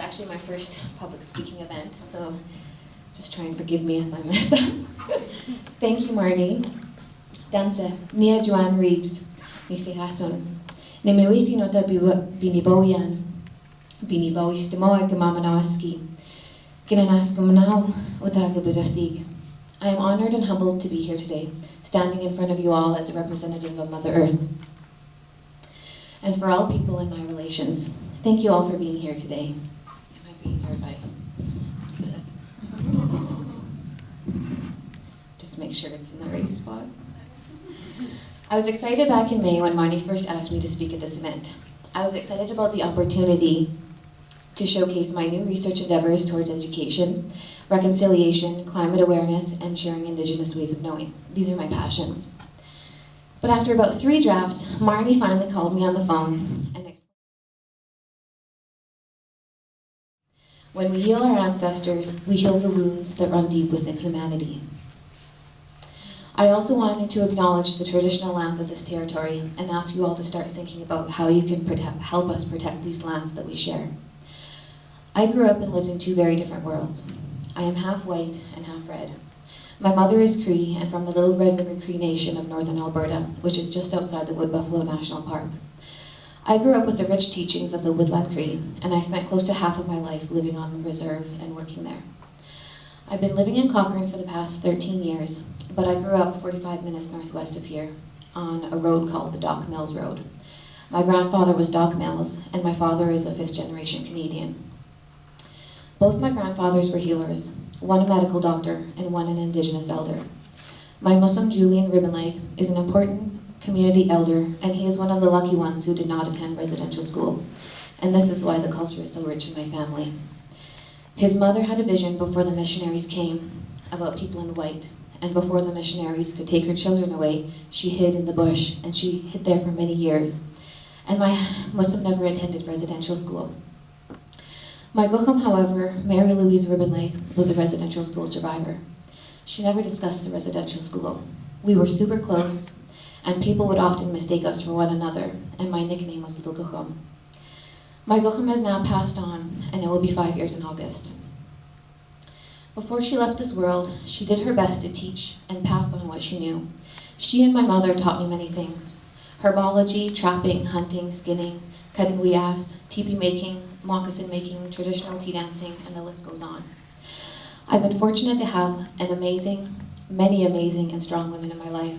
actually my first public speaking event, so just try and forgive me if I mess up. Thank you, Marty. Danse, Nia Joanne Reeves, Misi Hasun. Ne me witi no da biniboyan, binibo istimoa gamamanawaski, ginanaskumnao utagabudathig. I am honored and humbled to be here today, standing in front of you all as a representative of Mother Earth. And for all people in my relations, thank you all for being here today. It might be easier if I do this. Just make sure it's in the right spot. I was excited back in May when Marnie first asked me to speak at this event. I was excited about the opportunity to showcase my new research endeavors towards education, reconciliation, climate awareness, and sharing Indigenous ways of knowing. These are my passions. But after about 3 drafts, Marnie finally called me on the phone and explained. When we heal our ancestors, we heal the wounds that run deep within humanity. I also wanted to acknowledge the traditional lands of this territory and ask you all to start thinking about how you can help us protect these lands that we share. I grew up and lived in 2 very different worlds. I am half white and half red. My mother is Cree and from the Little Red River Cree Nation of northern Alberta, which is just outside the Wood Buffalo National Park. I grew up with the rich teachings of the Woodland Cree, and I spent close to half of my life living on the reserve and working there. I've been living in Cochrane for the past 13 years, but I grew up 45 minutes northwest of here on a road called the Dock Mills Road. My grandfather was Dock Mills, and my father is a 5th generation Canadian. Both my grandfathers were healers, one a medical doctor and one an Indigenous elder. My Muslim Julian Ribbonleg is an important community elder, and he is one of the lucky ones who did not attend residential school. And this is why the culture is so rich in my family. His mother had a vision before the missionaries came about people in white, and before the missionaries could take her children away, she hid in the bush, and she hid there for many years. And my Muslim never attended residential school. My Guchum, however, Mary Louise Ribbonleg, was a residential school survivor. She never discussed the residential school. We were super close, and people would often mistake us for one another, and my nickname was Little Guchum. My Guchum has now passed on, and it will be 5 years in August. Before she left this world, she did her best to teach and pass on what she knew. She and my mother taught me many things: herbology, trapping, hunting, skinning, cutting wee ass, teepee making, moccasin making, traditional tea dancing, and the list goes on. I've been fortunate to have many amazing and strong women in my life.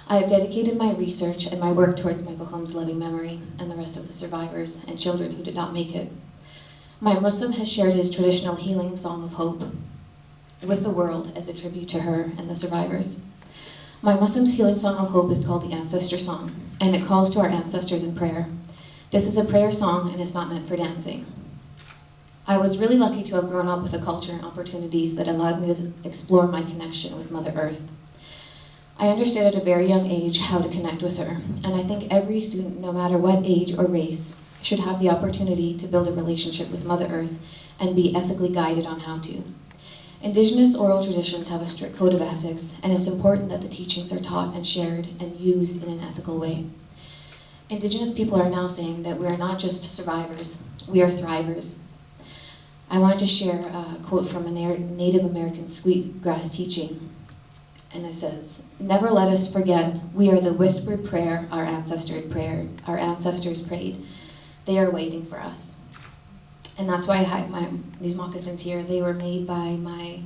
I have dedicated my research and my work towards my Guchum's loving memory and the rest of the survivors and children who did not make it. My Muslim has shared his traditional healing song of hope with the world as a tribute to her and the survivors. My Muslim's healing song of hope is called the Ancestor Song, and it calls to our ancestors in prayer. This is a prayer song and it's not meant for dancing. I was really lucky to have grown up with a culture and opportunities that allowed me to explore my connection with Mother Earth. I understood at a very young age how to connect with her, and I think every student, no matter what age or race, should have the opportunity to build a relationship with Mother Earth and be ethically guided on how to. Indigenous oral traditions have a strict code of ethics, and it's important that the teachings are taught and shared and used in an ethical way. Indigenous people are now saying that we are not just survivors, we are thrivers. I wanted to share a quote from a Native American sweetgrass teaching, and it says, "Never let us forget, we are the whispered prayer our ancestors prayed. They are waiting for us." And that's why I have these moccasins here. They were made by my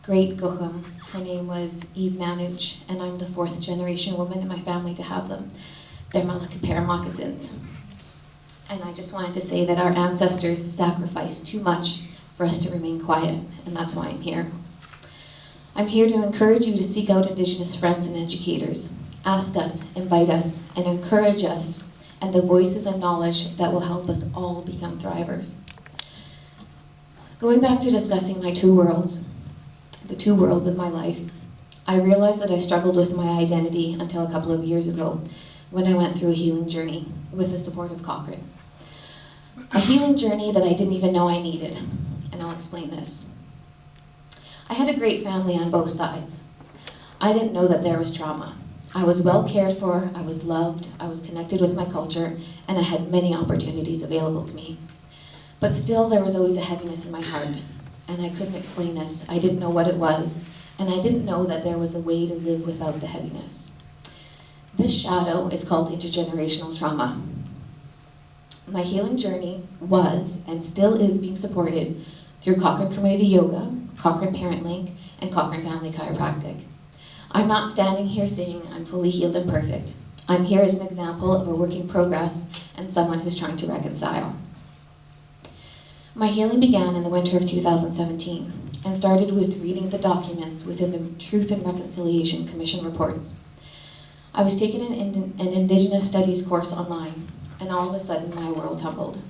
great Guchum. Her name was Eve Nanuch, and I'm the 4th generation woman in my family to have them. They're my lucky pair of moccasins. And I just wanted to say that our ancestors sacrificed too much for us to remain quiet, and that's why I'm here. I'm here to encourage you to seek out Indigenous friends and educators. Ask us, invite us, and encourage us, and the voices and knowledge that will help us all become thrivers. Going back to discussing my 2 worlds, the 2 worlds of my life, I realized that I struggled with my identity until a couple of years ago, when I went through a healing journey with the support of Cochrane. A healing journey that I didn't even know I needed, and I'll explain this. I had a great family on both sides. I didn't know that there was trauma. I was well cared for, I was loved, I was connected with my culture, and I had many opportunities available to me. But still, there was always a heaviness in my heart, and I couldn't explain this. I didn't know what it was, and I didn't know that there was a way to live without the heaviness. This shadow is called intergenerational trauma. My healing journey was, and still is, being supported through Cochrane Community Yoga, Cochrane Parent Link, and Cochrane Family Chiropractic. I'm not standing here saying I'm fully healed and perfect. I'm here as an example of a work in progress and someone who's trying to reconcile. My healing began in the winter of 2017 and started with reading the documents within the Truth and Reconciliation Commission reports. I was taking an Indigenous Studies course online, and all of a sudden my world tumbled.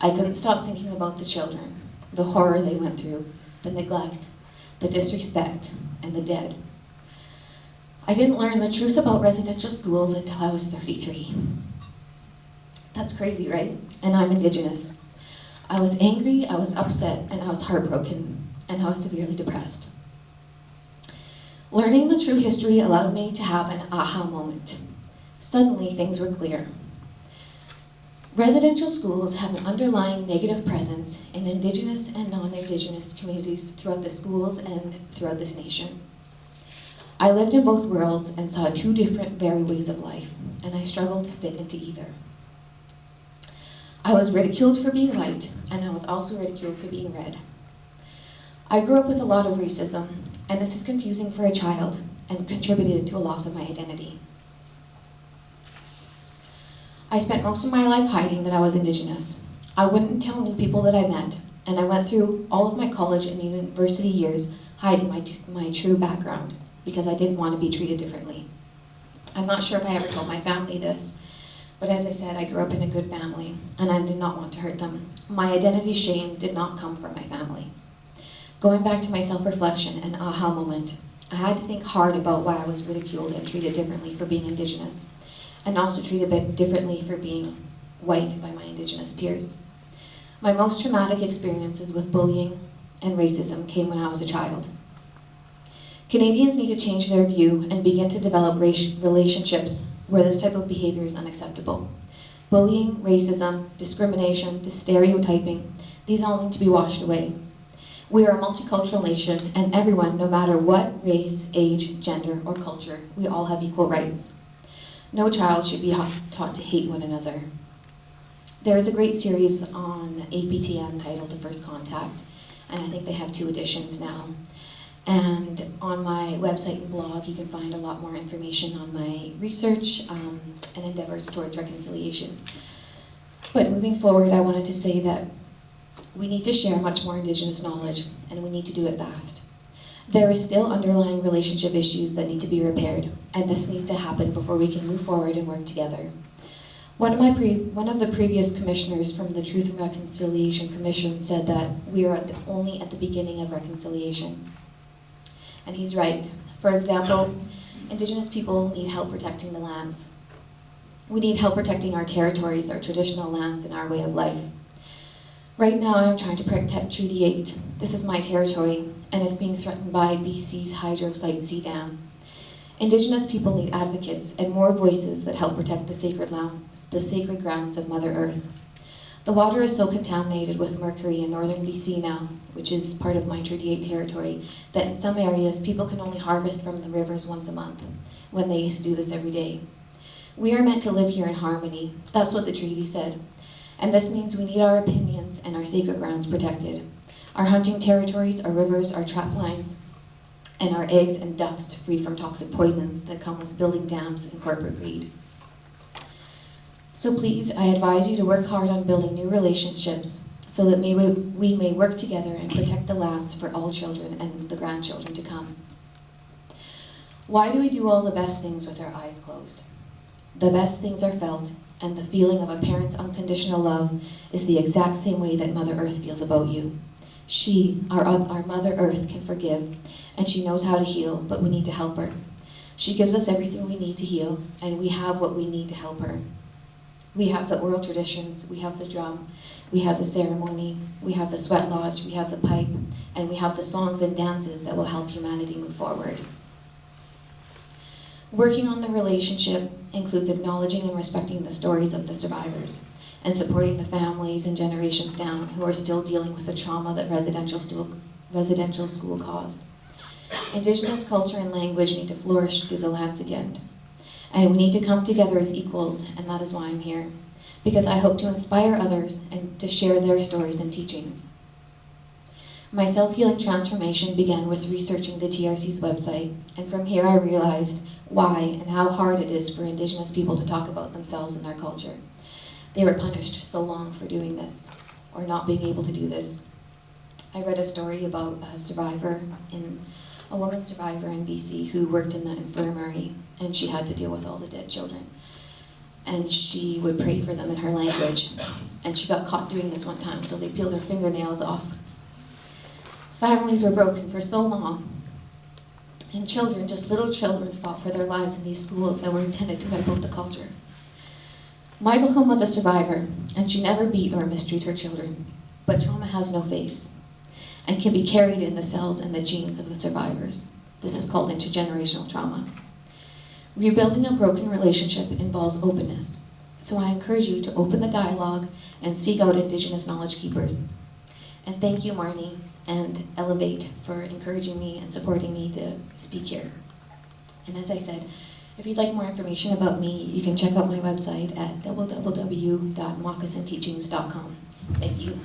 I couldn't stop thinking about the children, the horror they went through, the neglect, the disrespect, and the dead. I didn't learn the truth about residential schools until I was 33. That's crazy, right? And I'm Indigenous. I was angry, I was upset, and I was heartbroken, and I was severely depressed. Learning the true history allowed me to have an aha moment. Suddenly, things were clear. Residential schools have an underlying negative presence in Indigenous and non-Indigenous communities throughout the schools and throughout this nation. I lived in both worlds and saw two different, very ways of life, and I struggled to fit into either. I was ridiculed for being white, and I was also ridiculed for being red. I grew up with a lot of racism, and this is confusing for a child and contributed to a loss of my identity. I spent most of my life hiding that I was Indigenous. I wouldn't tell new people that I met, and I went through all of my college and university years hiding my true background because I didn't want to be treated differently. I'm not sure if I ever told my family this, but as I said, I grew up in a good family, and I did not want to hurt them. My identity shame did not come from my family. Going back to my self-reflection and aha moment, I had to think hard about why I was ridiculed and treated differently for being Indigenous, and also treated a bit differently for being white by my Indigenous peers. My most traumatic experiences with bullying and racism came when I was a child. Canadians need to change their view and begin to develop relationships where this type of behavior is unacceptable. Bullying, racism, discrimination, stereotyping, these all need to be washed away. We are a multicultural nation, and everyone, no matter what race, age, gender, or culture, we all have equal rights. No child should be taught to hate one another. There is a great series on APTN titled The First Contact, and I think they have 2 editions now. And on my website and blog, you can find a lot more information on my research and endeavors towards reconciliation. But moving forward, I wanted to say that we need to share much more Indigenous knowledge, and we need to do it fast. There is still underlying relationship issues that need to be repaired, and this needs to happen before we can move forward and work together. One of the previous commissioners from the Truth and Reconciliation Commission said that we are only at the beginning of reconciliation. And he's right. For example, Indigenous people need help protecting the lands. We need help protecting our territories, our traditional lands, and our way of life. Right now, I'm trying to protect Treaty 8. This is my territory, and it's being threatened by BC's Hydro Site C Dam. Indigenous people need advocates and more voices that help protect the sacred grounds of Mother Earth. The water is so contaminated with mercury in northern BC now, which is part of my Treaty 8 territory, that in some areas people can only harvest from the rivers once a month, when they used to do this every day. We are meant to live here in harmony. That's what the treaty said. And this means we need our opinions and our sacred grounds protected. Our hunting territories, our rivers, our trap lines, and our eggs and ducks free from toxic poisons that come with building dams and corporate greed. So please, I advise you to work hard on building new relationships so that we may work together and protect the lands for all children and the grandchildren to come. Why do we do all the best things with our eyes closed? The best things are felt, and the feeling of a parent's unconditional love is the exact same way that Mother Earth feels about you. She, our Mother Earth, can forgive, and she knows how to heal, but we need to help her. She gives us everything we need to heal, and we have what we need to help her. We have the oral traditions, we have the drum, we have the ceremony, we have the sweat lodge, we have the pipe, and we have the songs and dances that will help humanity move forward. Working on the relationship includes acknowledging and respecting the stories of the survivors. and supporting the families and generations down who are still dealing with the trauma that residential school caused. Indigenous culture and language need to flourish through the lands again. And we need to come together as equals, and that is why I'm here. Because I hope to inspire others and to share their stories and teachings. My self-healing transformation began with researching the TRC's website, and from here I realized why and how hard it is for Indigenous people to talk about themselves and their culture. They were punished so long for doing this, or not being able to do this. I read a story about a woman survivor in BC who worked in the infirmary, and she had to deal with all the dead children. And she would pray for them in her language. And she got caught doing this one time, so they peeled her fingernails off. Families were broken for so long. And children, just little children, fought for their lives in these schools that were intended to wipe out the culture. Michaelholm was a survivor, and she never beat or mistreated her children. But trauma has no face, and can be carried in the cells and the genes of the survivors. This is called intergenerational trauma. Rebuilding a broken relationship involves openness, so I encourage you to open the dialogue and seek out Indigenous knowledge keepers. And thank you, Marnie and Elevate, for encouraging me and supporting me to speak here. And as I said, if you'd like more information about me, you can check out my website at www.moccasinteachings.com. Thank you.